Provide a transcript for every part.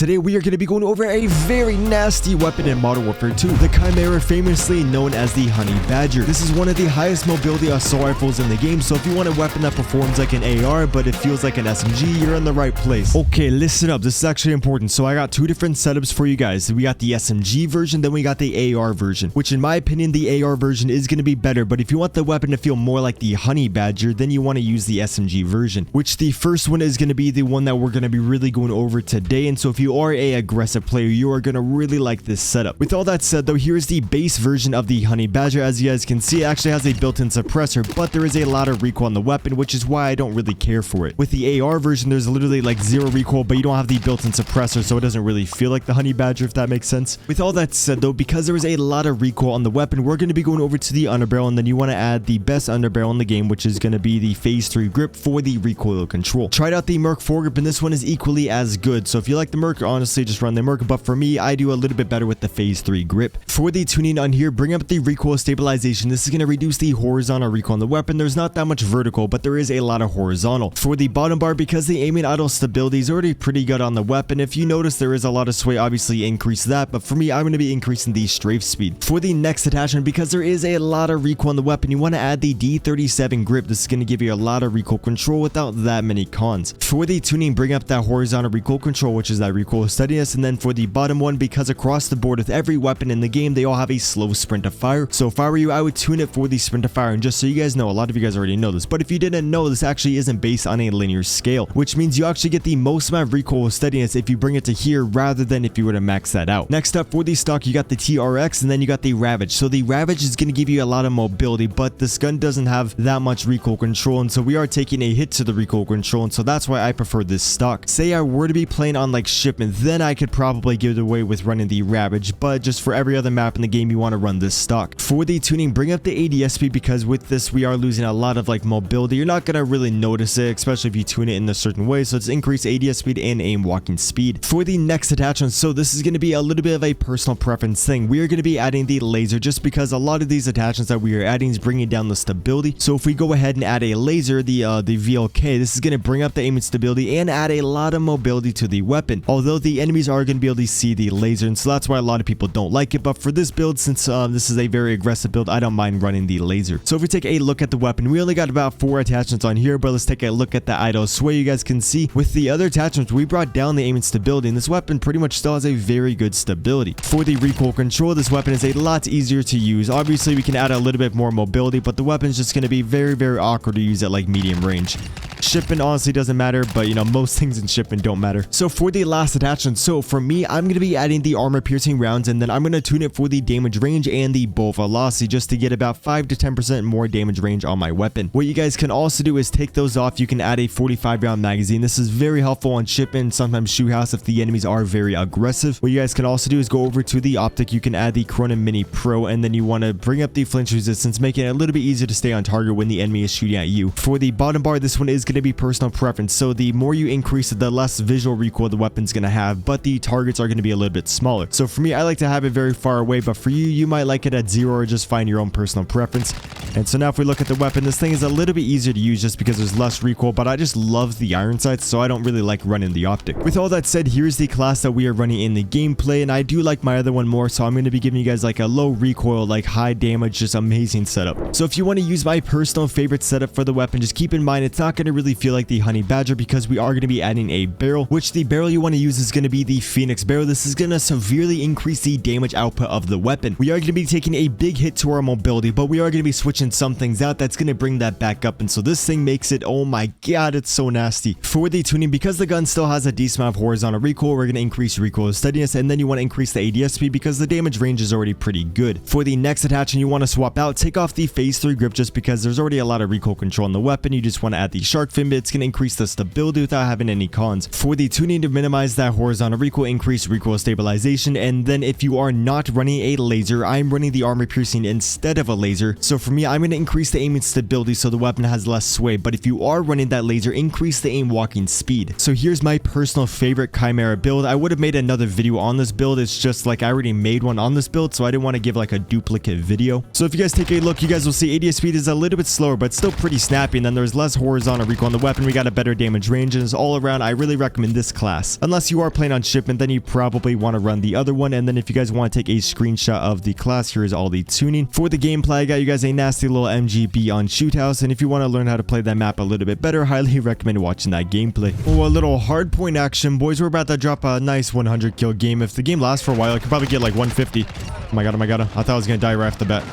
Today we are going to be going over a very nasty weapon in Modern Warfare 2, the Chimera, famously known as the Honey Badger. This is one of the highest mobility assault rifles in the game, so if you want a weapon that performs like an AR but it feels like an SMG, you're in the right place. Okay, listen up, this is actually important. So I got two different setups for you guys. We got the SMG version, then we got the AR version, which in my opinion the AR version is going to be better, but if you want the weapon to feel more like the Honey Badger, then you want to use the SMG version, which the first one is going to be the one that we're going to be really going over today. And so if you are a aggressive player, you are going to really like this setup. With all that said though, here's the base version of the Honey Badger. As you guys can see, it actually has a built-in suppressor, but there is a lot of recoil on the weapon, which is why I don't really care for it. With the AR version, there's literally like zero recoil, but you don't have the built-in suppressor, so it doesn't really feel like the Honey Badger, if that makes sense. With all that said though, because there is a lot of recoil on the weapon, we're going to be going over to the underbarrel, and then you want to add the best underbarrel in the game, which is going to be the phase 3 grip for the recoil control. Tried out the Merc 4 grip, and this one is equally as good, so if you like the Merc, honestly just run the Merc, but for me, I do a little bit better with the phase 3 grip. For the tuning on here, bring up the recoil stabilization. This is going to reduce the horizontal recoil on the weapon. There's not that much vertical, but there is a lot of horizontal. For the bottom bar, because the aim and idle stability is already pretty good on the weapon, if you notice there is a lot of sway, obviously increase that, but for me, I'm going to be increasing the strafe speed. For the next attachment, because there is a lot of recoil on the weapon, you want to add the D37 grip. This is going to give you a lot of recoil control without that many cons. For the tuning, bring up that horizontal recoil control, which is that recoil steadiness, and then for the bottom one, because across the board with every weapon in the game, they all have a slow sprint of fire. So if I were you, I would tune it for the sprint of fire. And just so you guys know, a lot of you guys already know this, but if you didn't know, this actually isn't based on a linear scale, which means you actually get the most amount of recoil steadiness if you bring it to here rather than if you were to max that out. Next up, for the stock, you got the TRX, and then you got the Ravage. So the Ravage is going to give you a lot of mobility, but this gun doesn't have that much recoil control, and so we are taking a hit to the recoil control, and so that's why I prefer this stock. Say I were to be playing on like shipment, then I could probably give it away with running the Ravage, but just for every other map in the game, you want to run this stock. For the tuning, bring up the ADS speed, because with this we are losing a lot of like mobility. You're not going to really notice it, especially if you tune it in a certain way, so it's increased ADS speed and aim walking speed. For the next attachment, so this is going to be a little bit of a personal preference thing. We are going to be adding the laser, just because a lot of these attachments that we are adding is bringing down the stability. So if we go ahead and add a laser, the VLK, this is going to bring up the aim and stability and add a lot of mobility to the weapon, although the enemies are going to be able to see the laser, and so that's why a lot of people don't like it. But for this build, since this is a very aggressive build, I don't mind running the laser. So if we take a look at the weapon, we only got about 4 attachments on here, but let's take a look at the idle sway. You guys can see with the other attachments, we brought down the aim and stability, and this weapon pretty much still has a very good stability. For the recoil control, this weapon is a lot easier to use. Obviously, we can add a little bit more mobility, but the weapon is just going to be very, very awkward to use at like medium range. Shipment honestly doesn't matter, but you know, most things in shipment don't matter. So for the last attachment, so for me, I'm going to be adding the armor piercing rounds, and then I'm going to tune it for the damage range and the bullet velocity, just to get about 5 to 10% more damage range on my weapon. What you guys can also do is take those off. You can add a 45 round magazine. This is very helpful on shipment, sometimes shoe house if the enemies are very aggressive. What you guys can also do is go over to the optic. You can add the Corona Mini Pro, and then you want to bring up the flinch resistance, making it a little bit easier to stay on target when the enemy is shooting at you. For the bottom bar, this one is going to be personal preference, so the more you increase it, the less visual recoil the weapon's going to have, but the targets are going to be a little bit smaller. So for me, I like to have it very far away, but for you, you might like it at 0 or just find your own personal preference. And so now if we look at the weapon, this thing is a little bit easier to use just because there's less recoil, but I just love the iron sights, so I don't really like running the optic. With all that said, here's the class that we are running in the gameplay, and I do like my other one more, so I'm going to be giving you guys like a low recoil, like high damage, just amazing setup. So if you want to use my personal favorite setup for the weapon, just keep in mind it's not going to really feel like the Honey Badger, because we are going to be adding a barrel, which the barrel you want to use is going to be the Phoenix barrel. This is going to severely increase the damage output of the weapon. We are going to be taking a big hit to our mobility, but we are going to be switching some things out that's going to bring that back up, and so this thing makes it, oh my god, it's so nasty. For the tuning, because the gun still has a decent amount of horizontal recoil, we're going to increase recoil steadiness, and then you want to increase the ADS speed because the damage range is already pretty good. For the next attachment, you want to swap out, take off the phase 3 grip, just because there's already a lot of recoil control on the weapon. You just want to add the shark fin, but it's going to increase the stability without having any cons. For the tuning, to minimize that horizontal recoil, increase recoil stabilization, and then if you are not running a laser, I'm running the armor piercing instead of a laser. So for me, I'm going to increase the aim and stability so the weapon has less sway, but if you are running that laser, increase the aim walking speed. So here's my personal favorite Chimera build. I would have made another video on this build, it's just like I already made one on this build, so I didn't want to give like a duplicate video. So if you guys take a look, you guys will see ADS speed is a little bit slower, but still pretty snappy, and then there's less horizontal recoil tactical on the weapon. We got a better damage range, and all around, I really recommend this class. Unless you are playing on shipment, then you probably want to run the other one. And then if you guys want to take a screenshot of the class, here is all the tuning. For the gameplay, I got you guys a nasty little MGB on Shoot House, and if you want to learn how to play that map a little bit better, highly recommend watching that gameplay. Oh, a little hardpoint action, boys. We're about to drop a nice 100 kill game. If the game lasts for a while, I could probably get like 150. Oh my god, oh my god. I thought I was gonna die right off the bat.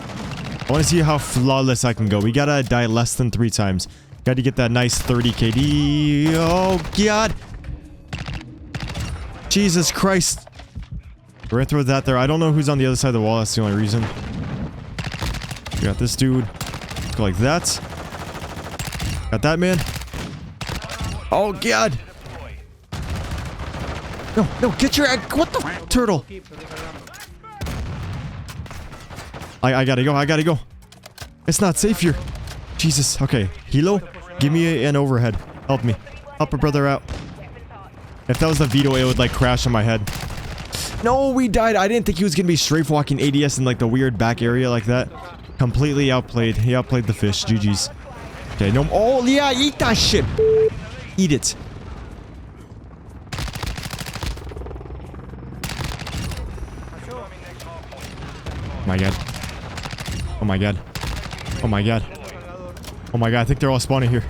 I want to see how flawless I can go. We gotta die less than 3 times. Gotta get that nice 30 KD. Oh god. Jesus Christ. We're gonna throw that there. I don't know who's on the other side of the wall. That's the only reason. We got this dude. Go like that. Got that man. Oh god. No, no, get your egg. What the turtle? I gotta go. I gotta go. It's not safe here. Jesus. Okay. Hilo, give me an overhead. Help me. Help a brother out. If that was the veto, it would like crash on my head. No, we died. I didn't think he was gonna be strafe walking ADS in like the weird back area like that. Completely outplayed. He outplayed the fish. GG's. Okay, no. Oh, yeah. Eat that shit. Eat it. Oh my god. Oh my god. Oh my god. Oh my god. I think they're all spawning here.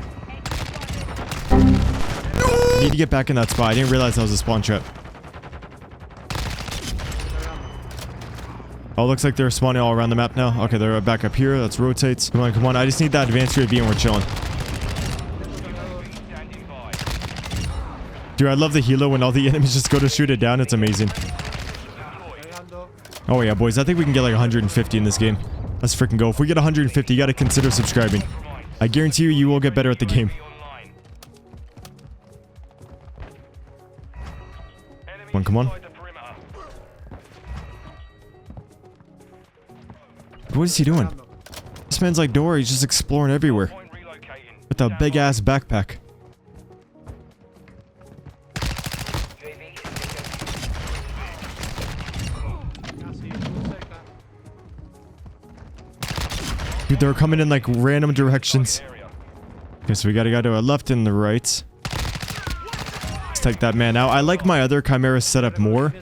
I need to get back in that spot. I didn't realize that was a spawn trap. Oh, looks like they're spawning all around the map now. Okay, they're back up here. Let's rotate. Come on, come on. I just need that advanced UAV and we're chilling. Dude, I love the helo when all the enemies just go to shoot it down. It's amazing. Oh yeah, boys. I think we can get like 150 in this game. Let's freaking go. If we get 150, you gotta consider subscribing. I guarantee you, you will get better at the game. Come on, come on. What is he doing? This man's like Dora. He's just exploring everywhere. With a big-ass backpack. Dude, they're coming in like random directions. Okay, so we gotta go to our left and the right. Let's take that man out. I like my other Chimera setup more.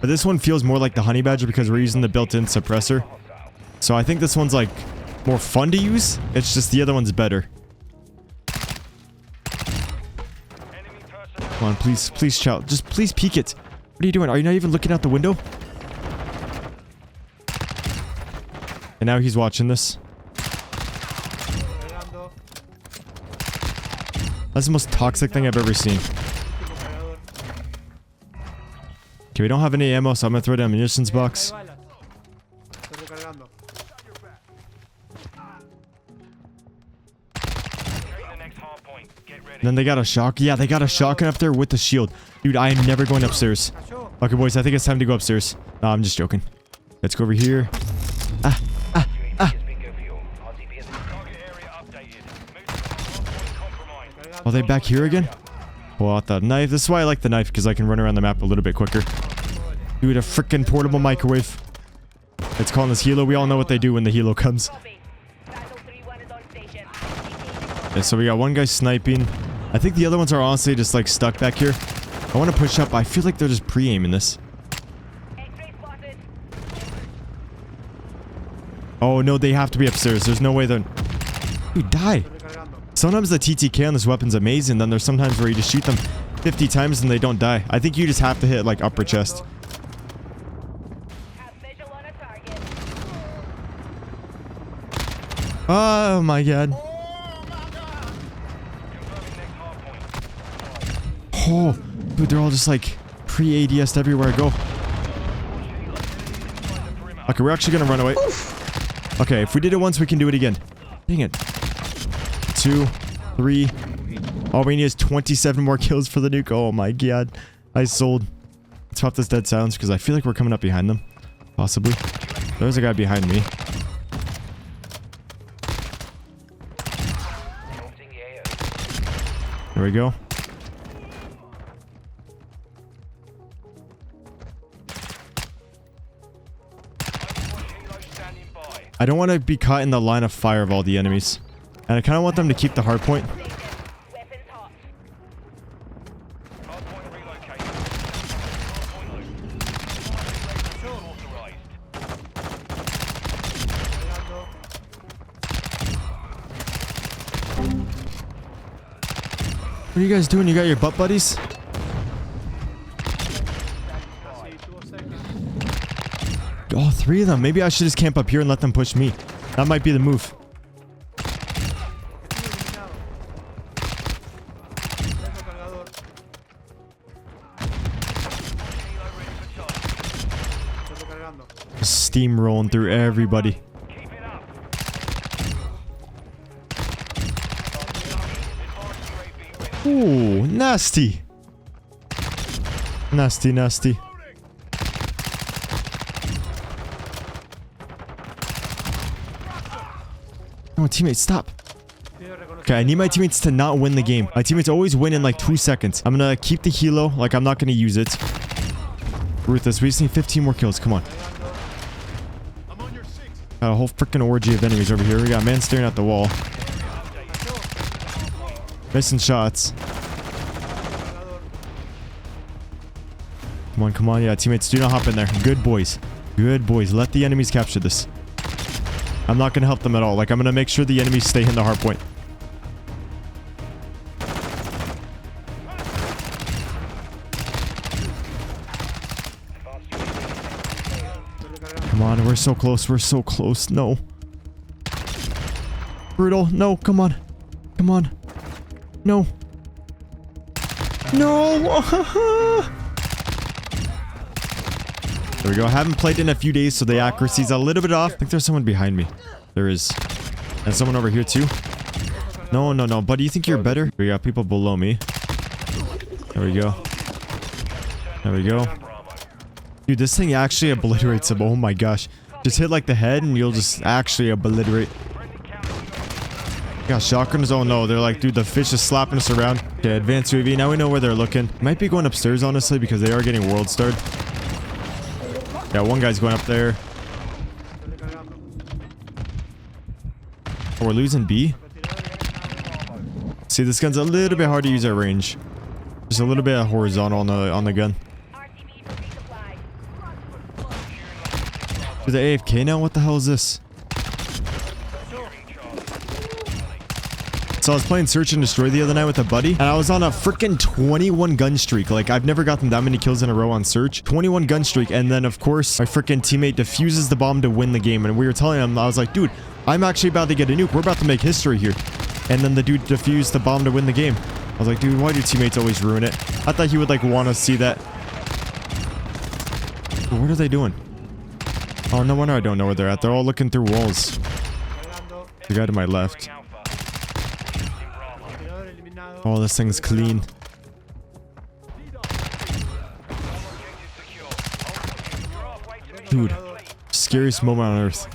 But this one feels more like the Honey Badger because we're using the built-in suppressor. So I think this one's like more fun to use. It's just the other one's better. Come on, please, please, child. Just please peek it. What are you doing? Are you not even looking out the window? And now he's watching this. That's the most toxic thing I've ever seen. Okay, we don't have any ammo, so I'm gonna throw down a munitions box. Then they got a shock. Yeah, they got a shotgun up there with the shield. Dude, I am never going upstairs. Okay, boys, I think it's time to go upstairs. No, I'm just joking. Let's go over here. Are they back here again? Pull out the knife. This is why I like the knife, because I can run around the map a little bit quicker. Dude, a freaking portable microwave. It's calling this helo. We all know what they do when the helo comes. Yeah, so we got one guy sniping. I think the other ones are honestly just like stuck back here. I want to push up. I feel like they're just pre-aiming this. Oh no, they have to be upstairs. There's no way they're... Dude, die. Sometimes the TTK on this weapon's amazing. Then there's sometimes where you just shoot them 50 times and they don't die. I think you just have to hit like upper chest. Oh my god. Oh, dude, they're all just like pre-ADS'd everywhere I go. Okay, we're actually gonna run away. Okay, if we did it once, we can do it again. Dang it. 2, 3. All we need is 27 more kills for the nuke. Oh my god. I sold. Let's pop this dead silence because I feel like we're coming up behind them. Possibly. There's a guy behind me. There we go. I don't want to be caught in the line of fire of all the enemies. And I kind of want them to keep the hard point. are you guys doing? You got your butt buddies? Oh, 3 of them. Maybe I should just camp up here and let them push me. That might be the move. Steamrolling through everybody. Ooh, nasty. Nasty, nasty. No, teammates, stop. Okay, I need my teammates to not win the game. My teammates always win in like 2 seconds. I'm gonna keep the helo. Like, I'm not gonna use it. Ruthless, we just need 15 more kills. Come on. Got a whole freaking orgy of enemies over here. We got a man staring at the wall. Missing shots. Come on, come on. Yeah, teammates, do not hop in there. Good boys. Good boys. Let the enemies capture this. I'm not going to help them at all. Like, I'm going to make sure the enemies stay in the hard point. Come on, we're so close. We're so close. No. Brutal. No, come on. Come on. No. No. There we go. I haven't played in a few days, so the accuracy's a little bit off. I think there's someone behind me. There is. And someone over here too. No, no, no. Buddy, you think you're better? We got people below me. There we go. There we go. Dude, this thing actually obliterates them. Oh my gosh. Just hit like the head and you'll just actually obliterate. Got shotguns. Oh no, they're like, dude, the fish is slapping us around. Okay, advanced UAV. Now we know where they're looking. Might be going upstairs, honestly, because they are getting world starred. Yeah, one guy's going up there. Oh, we're losing B. See, this gun's a little bit hard to use at range. Just a little bit of horizontal on the gun. Is the AFK now? What the hell is this? So I was playing Search and Destroy the other night with a buddy, and I was on a freaking 21 gun streak. Like, I've never gotten that many kills in a row on Search. 21 gun streak, and then of course my freaking teammate defuses the bomb to win the game, and we were telling him, I was like, dude, I'm actually about to get a nuke. We're about to make history here. And then the dude defused the bomb to win the game. I was like, dude, why do teammates always ruin it? I thought he would like want to see that. What are they doing? Oh, no wonder I don't know where they're at. They're all looking through walls. The guy to my left. Oh, this thing's clean. Dude, scariest moment on earth.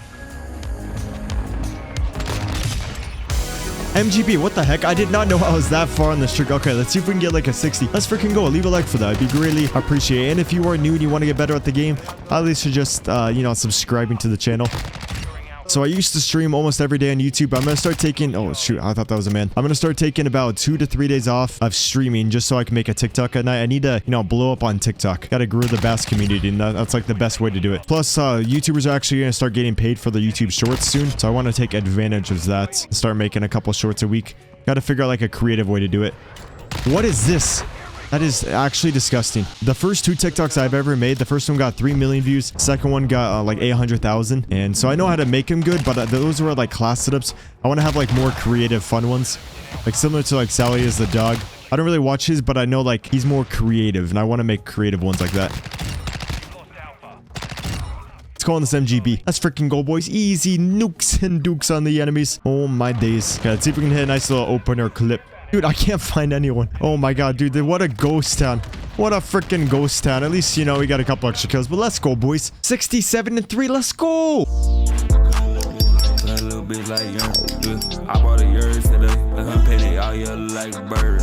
MGB, what the heck? I did not know I was that far on the streak. Okay, let's see if we can get like a 60. Let's freaking go. Leave a like for that. It'd be greatly appreciated. And if you are new and you want to get better at the game, at least suggest, you know, subscribing to the channel. So I used to stream almost every day on YouTube. I'm going to start taking... Oh, shoot. I thought that was a man. I'm going to start taking about 2 to 3 days off of streaming just so I can make a TikTok at night. I need to, you know, blow up on TikTok. Got to grow the Bass community, and that's like the best way to do it. Plus, YouTubers are actually going to start getting paid for the YouTube shorts soon. So I want to take advantage of that and start making a couple shorts a week. Got to figure out like a creative way to do it. What is this? That is actually disgusting. The first 2 TikToks I've ever made, the first one got 3 million views. Second one got like 800,000. And so I know how to make them good, but those were like class setups. I want to have like more creative, fun ones. Like similar to like Sally is the dog. I don't really watch his, but I know like he's more creative and I want to make creative ones like that. Let's call on this MGB. Let's freaking go, boys. Easy nukes and dukes on the enemies. Oh my days. Okay, let's see if we can hit a nice little opener clip. Dude, I can't find anyone. Oh my god, dude. What a ghost town. What a freaking ghost town. At least, you know, we got a couple extra kills. But let's go, boys. 67-3. Let's go. I bought a yard today. I'm petty all year like a bird.